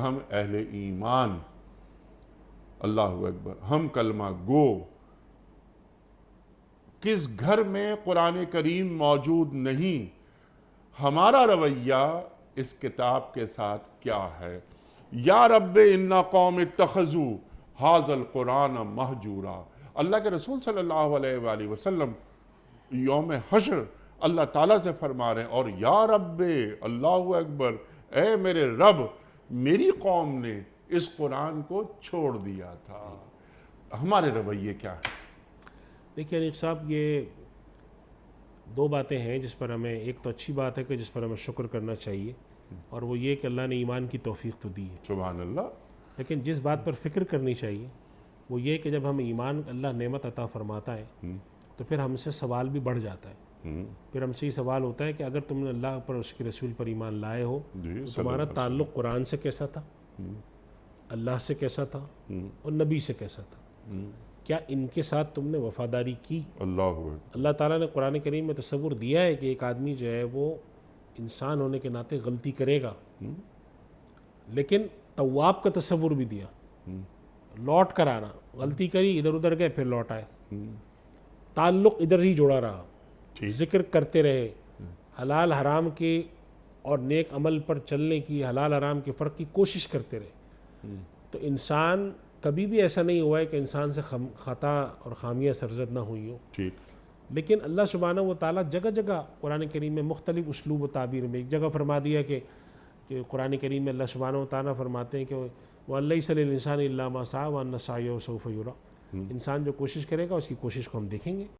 हम अहले ईमान, अल्लाहु अकबर, हम कलमा गो, किस घर में कुरान करीम मौजूद नहीं, हमारा रवैया इस किताब के साथ क्या है। या रब्बे इन्ना कौम इत्तखज़ू हाज़ल कुरान महजूरा। अल्लाह के रसूल सल्लल्लाहु अलैहि वसल्लम यौम हश्र अल्लाह ताला से फरमा रहे हैं, और या रब्बे, अल्लाहु अकबर, ए मेरे रब, मेरी कौम ने इस कुरान को छोड़ दिया था। हमारे रवैये क्या है? देखिए अनिक साहब, ये दो बातें हैं जिस पर हमें, एक तो अच्छी बात है कि जिस पर हमें शुक्र करना चाहिए, और वो ये कि अल्लाह ने ईमान की तौफीक तो दी है। सुभान अल्लाह। लेकिन जिस बात पर फ़िक्र करनी चाहिए वो ये कि जब हम ईमान, अल्लाह नेमत अता फरमाता है तो फिर हमसे सवाल भी बढ़ जाता है। फिर हमसे ये सवाल होता है कि अगर तुमने अल्लाह पर, उसके रसूल पर ईमान लाए हो जी, तो तुम्हारा ताल्लुक़ कुरान से कैसा था, अल्लाह से कैसा था, और नबी से कैसा था। क्या इनके साथ तुमने वफ़ादारी की? अल्लाह ताला ने कुरान करीम में तसव्वुर दिया है कि एक आदमी जो है वो इंसान होने के नाते गलती करेगा, लेकिन तव्वाब का तसव्वुर भी दिया, लौट कर आना। गलती करी, इधर उधर गए, फिर लौट आए, ताल्लुक़ इधर ही जुड़ा रहा, जिक्र करते रहे, हलाल हराम के और नेक अमल पर चलने की, हलाल हराम के फ़र्क की कोशिश करते रहे। तो इंसान कभी भी ऐसा नहीं हुआ है कि इंसान से ख़ता और ख़ामियाँ सरज़द ना हुई हो। ठीक। लेकिन अल्लाह सुब्हानहू व तआला जगह जगह कुरान करीम में मुख्तलिफ उसलूब व ताबीर में, एक जगह फरमा दिया कि कुरान करीम में अल्लाह सुब्हानहू व तआला फरमाते हैं कि वलैसा लिल इंसानि इल्ला मा सआ व अन्न सअयहु सौफ युरा। इंसान जो कोशिश करेगा उसकी कोशिश को हम देखेंगे।